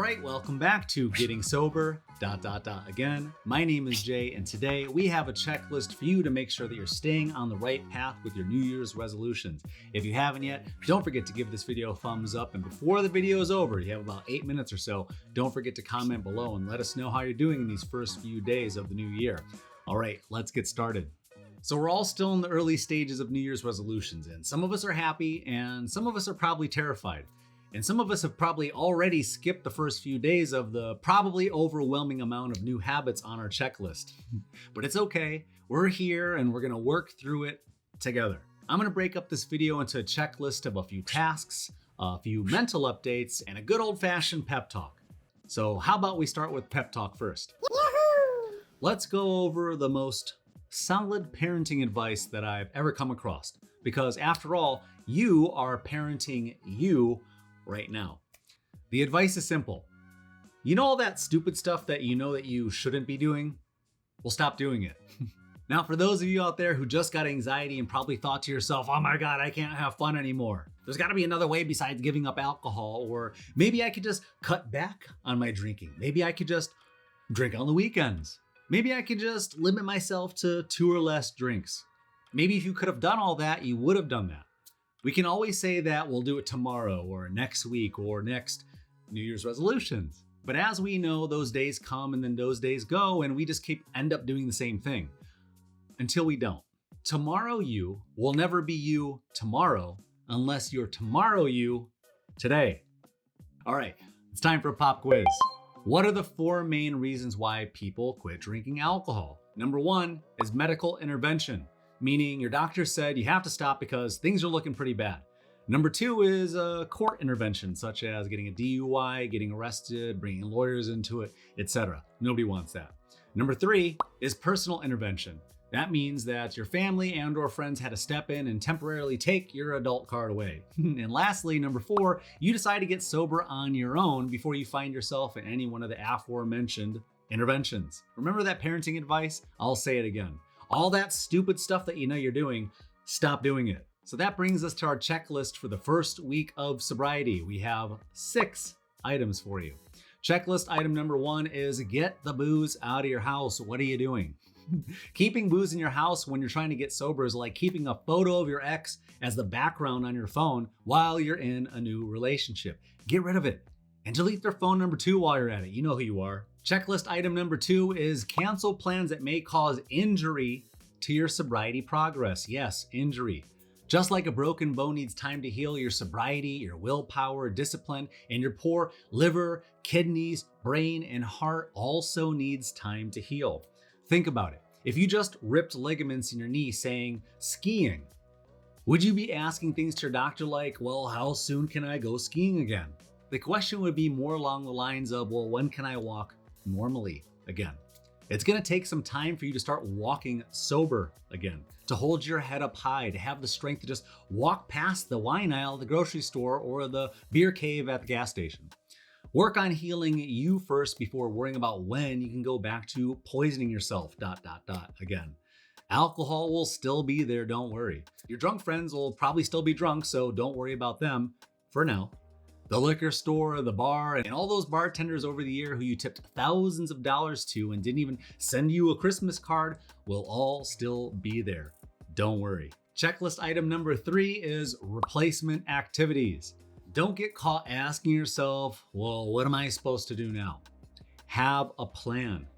right, welcome back to Getting Sober, again. My name is Jay, and today we have a checklist for you to make sure that you're staying on the right path with your New Year's resolutions. If you haven't yet, don't forget to give this video a thumbs up, and before the video is over, you have about 8 minutes or so, don't forget to comment below and let us know how you're doing in these first few days of the new year. All right, let's get started. So we're all still in the early stages of New Year's resolutions, and some of us are happy and some of us are probably terrified. And some of us have probably already skipped the first few days of the probably overwhelming amount of new habits on our checklist. But it's okay, we're here and we're gonna work through it together. I'm gonna break up this video into a checklist of a few tasks, a few mental updates, and a good old-fashioned pep talk. So how about we start with pep talk first? Yahoo! Let's go over the most solid parenting advice that I've ever come across. Because after all, you are parenting you right now. The advice is simple. You know all that stupid stuff that you know that you shouldn't be doing? Well, stop doing it. Now, for those of you out there who just got anxiety and probably thought to yourself, oh my God, I can't have fun anymore. There's gotta be another way besides giving up alcohol, or maybe I could just cut back on my drinking. Maybe I could just drink on the weekends. Maybe I could just limit myself to 2 or less drinks. Maybe if you could have done all that, you would have done that. We can always say that we'll do it tomorrow or next week or next New Year's resolutions. But as we know, those days come and then those days go, and we just end up doing the same thing until we don't. Tomorrow you will never be you tomorrow unless you're tomorrow you today. All right, it's time for a pop quiz. What are the 4 main reasons why people quit drinking alcohol? Number 1 is medical intervention, meaning your doctor said you have to stop because things are looking pretty bad. Number 2 is a court intervention, such as getting a DUI, getting arrested, bringing lawyers into it, etc. Nobody wants that. Number 3 is personal intervention. That means that your family and or friends had to step in and temporarily take your adult card away. And lastly, number 4, you decide to get sober on your own before you find yourself in any one of the aforementioned interventions. Remember that parenting advice? I'll say it again. All that stupid stuff that you know you're doing, stop doing it. So that brings us to our checklist for the first week of sobriety. We have 6 items for you. Checklist item number 1 is get the booze out of your house. What are you doing? Keeping booze in your house when you're trying to get sober is like keeping a photo of your ex as the background on your phone while you're in a new relationship. Get rid of it and delete their phone number 2 while you're at it. You know who you are. Checklist item number 2 is cancel plans that may cause injury to your sobriety progress. Yes, injury. Just like a broken bone needs time to heal, your sobriety, your willpower, discipline, and your poor liver, kidneys, brain, and heart also needs time to heal. Think about it. If you just ripped ligaments in your knee saying skiing, would you be asking things to your doctor like, well, how soon can I go skiing again? The question would be more along the lines of, well, when can I walk normally again? It's gonna take some time for you to start walking sober again, to hold your head up high, to have the strength to just walk past the wine aisle at the grocery store or the beer cave at the gas station. Work on healing you first before worrying about when you can go back to poisoning yourself, again. Alcohol will still be there, don't worry. Your drunk friends will probably still be drunk, so don't worry about them for now. The liquor store, the bar, and all those bartenders over the year who you tipped thousands of dollars to and didn't even send you a Christmas card will all still be there. Don't worry. Checklist item number 3 is replacement activities. Don't get caught asking yourself, well, what am I supposed to do now? Have a plan.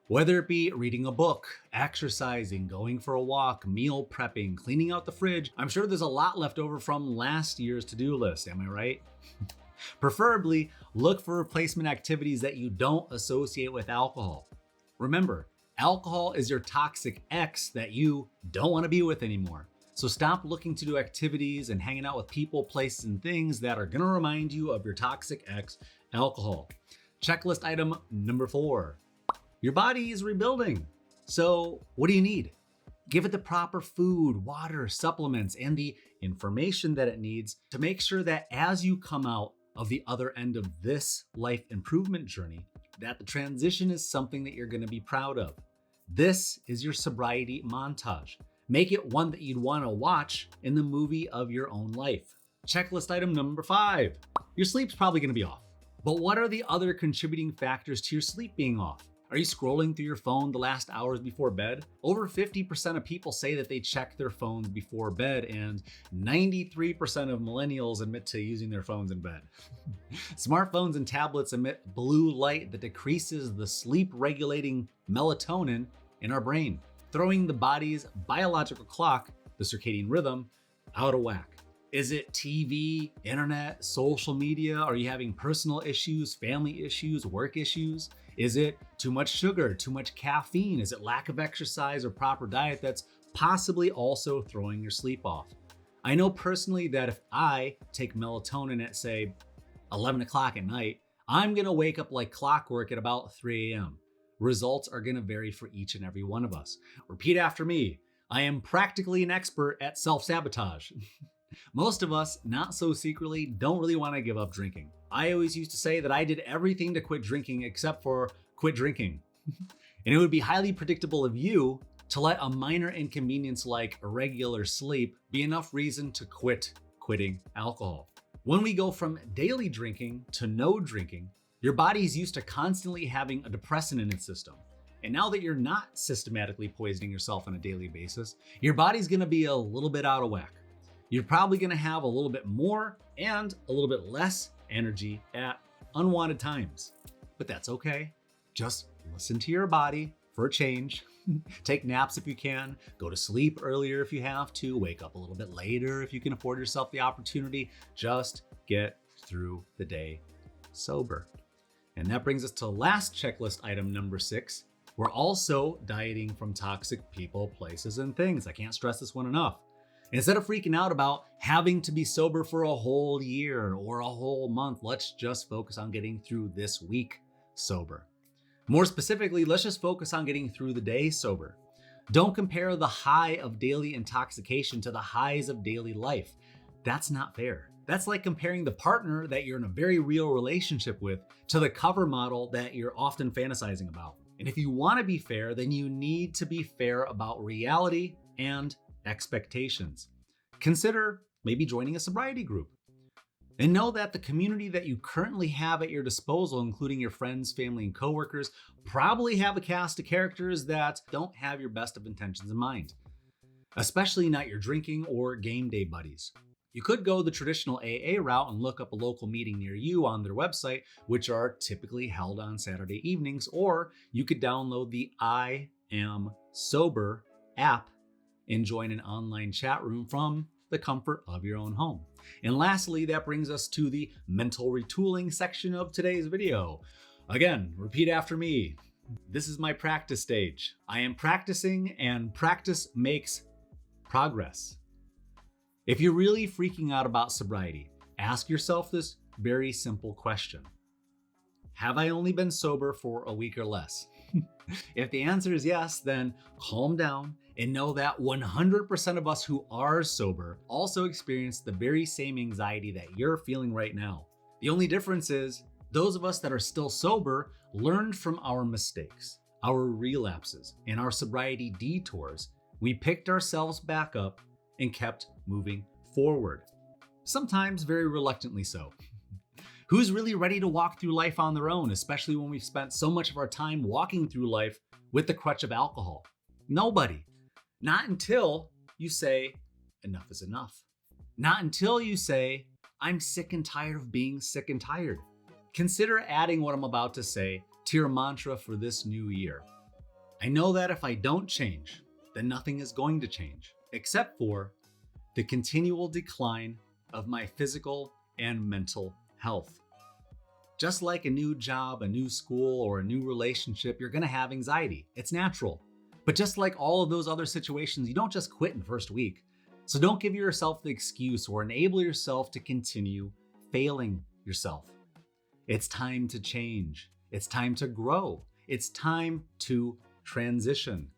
Whether it be reading a book, exercising, going for a walk, meal prepping, cleaning out the fridge, I'm sure there's a lot left over from last year's to-do list, am I right? Preferably, look for replacement activities that you don't associate with alcohol. Remember, alcohol is your toxic ex that you don't want to be with anymore. So stop looking to do activities and hanging out with people, places, and things that are going to remind you of your toxic ex, alcohol. Checklist item number 4. Your body is rebuilding. So what do you need? Give it the proper food, water, supplements, and the information that it needs to make sure that as you come out of the other end of this life improvement journey, that the transition is something that you're going to be proud of. This is your sobriety montage. Make it one that you'd want to watch in the movie of your own life. Checklist item number 5. Your sleep's probably going to be off. But what are the other contributing factors to your sleep being off? Are you scrolling through your phone the last hours before bed? Over 50% of people say that they check their phones before bed, and 93% of millennials admit to using their phones in bed. Smartphones and tablets emit blue light that decreases the sleep-regulating melatonin in our brain, throwing the body's biological clock, the circadian rhythm, out of whack. Is it TV, internet, social media? Are you having personal issues, family issues, work issues? Is it too much sugar, too much caffeine? Is it lack of exercise or proper diet that's possibly also throwing your sleep off? I know personally that if I take melatonin at, say, 11 o'clock at night, I'm gonna wake up like clockwork at about 3 a.m. Results are gonna vary for each and every one of us. Repeat after me. I am practically an expert at self-sabotage. Most of us, not so secretly, don't really want to give up drinking. I always used to say that I did everything to quit drinking except for quit drinking. And it would be highly predictable of you to let a minor inconvenience like irregular sleep be enough reason to quitting alcohol. When we go from daily drinking to no drinking, your body is used to constantly having a depressant in its system. And now that you're not systematically poisoning yourself on a daily basis, your body's gonna be a little bit out of whack. You're probably gonna have a little bit more and a little bit less energy at unwanted times. But that's okay. Just listen to your body for a change. Take naps if you can. Go to sleep earlier if you have to. Wake up a little bit later if you can afford yourself the opportunity. Just get through the day sober. And that brings us to last checklist item number 6. We're also dieting from toxic people, places, and things. I can't stress this one enough. Instead of freaking out about having to be sober for a whole year or a whole month, let's just focus on getting through this week sober. More specifically, let's just focus on getting through the day sober. Don't compare the high of daily intoxication to the highs of daily life. That's not fair. That's like comparing the partner that you're in a very real relationship with to the cover model that you're often fantasizing about. And if you want to be fair, then you need to be fair about reality and expectations. Consider maybe joining a sobriety group. And know that the community that you currently have at your disposal, including your friends, family, and coworkers, probably have a cast of characters that don't have your best of intentions in mind, especially not your drinking or game day buddies. You could go the traditional AA route and look up a local meeting near you on their website, which are typically held on Saturday evenings, or you could download the I Am Sober app and join an online chat room from the comfort of your own home. And lastly, that brings us to the mental retooling section of today's video. Again, repeat after me. This is my practice stage. I am practicing, and practice makes progress. If you're really freaking out about sobriety, ask yourself this very simple question. Have I only been sober for a week or less? If the answer is yes, then calm down and know that 100% of us who are sober also experience the very same anxiety that you're feeling right now. The only difference is those of us that are still sober learned from our mistakes, our relapses, and our sobriety detours. We picked ourselves back up and kept moving forward, sometimes very reluctantly so. Who's really ready to walk through life on their own, especially when we've spent so much of our time walking through life with the crutch of alcohol? Nobody. Not until you say, enough is enough. Not until you say, I'm sick and tired of being sick and tired. Consider adding what I'm about to say to your mantra for this new year. I know that if I don't change, then nothing is going to change, except for the continual decline of my physical and mental health. Just like a new job, a new school, or a new relationship, you're gonna have anxiety. It's natural. But just like all of those other situations, you don't just quit in the first week. So don't give yourself the excuse or enable yourself to continue failing yourself. It's time to change. It's time to grow. It's time to transition.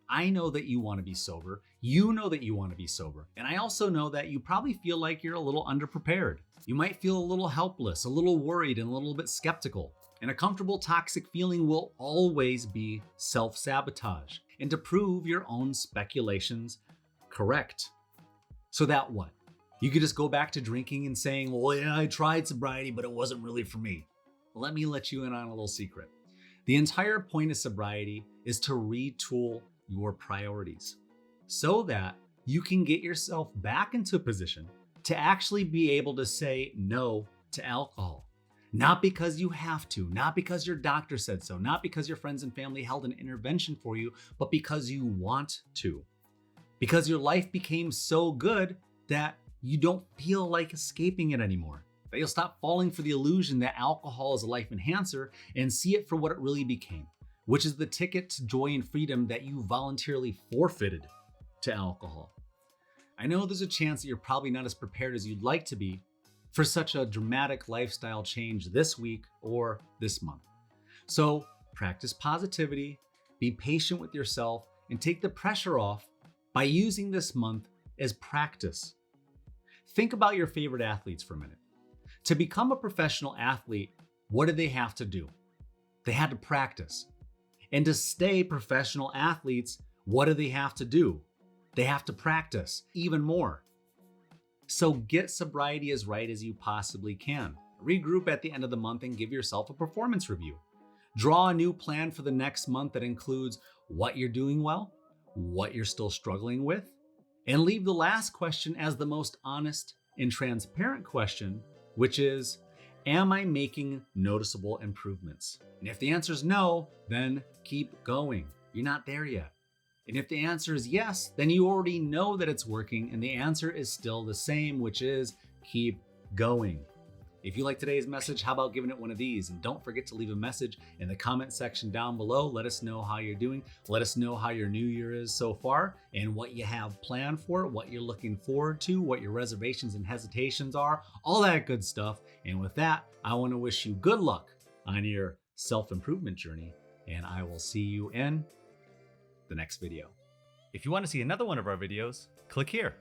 I know that you want to be sober. You know that you want to be sober. And I also know that you probably feel like you're a little underprepared. You might feel a little helpless, a little worried, and a little bit skeptical. And a comfortable toxic feeling will always be self-sabotage, and to prove your own speculations correct. So that what? You could just go back to drinking and saying, well, yeah, I tried sobriety, but it wasn't really for me. Let me let you in on a little secret. The entire point of sobriety is to retool your priorities so that you can get yourself back into a position to actually be able to say no to alcohol. Not because you have to, not because your doctor said so, not because your friends and family held an intervention for you, but because you want to. Because your life became so good that you don't feel like escaping it anymore. That you'll stop falling for the illusion that alcohol is a life enhancer and see it for what it really became, which is the ticket to joy and freedom that you voluntarily forfeited to alcohol. I know there's a chance that you're probably not as prepared as you'd like to be for such a dramatic lifestyle change this week or this month. So practice positivity, be patient with yourself, and take the pressure off by using this month as practice. Think about your favorite athletes for a minute. To become a professional athlete, what did they have to do? They had to practice. And to stay professional athletes, what do they have to do? They have to practice even more. So get sobriety as right as you possibly can. Regroup at the end of the month and give yourself a performance review. Draw a new plan for the next month that includes what you're doing well, what you're still struggling with, and leave the last question as the most honest and transparent question, which is, am I making noticeable improvements? And if the answer is no, then keep going. You're not there yet. And if the answer is yes, then you already know that it's working, and the answer is still the same, which is keep going. If you like today's message, how about giving it one of these? And don't forget to leave a message in the comment section down below. Let us know how you're doing. Let us know how your new year is so far and what you have planned for it, what you're looking forward to, what your reservations and hesitations are, all that good stuff. And with that, I want to wish you good luck on your self-improvement journey, and I will see you in the next video. If you want to see another one of our videos, click here.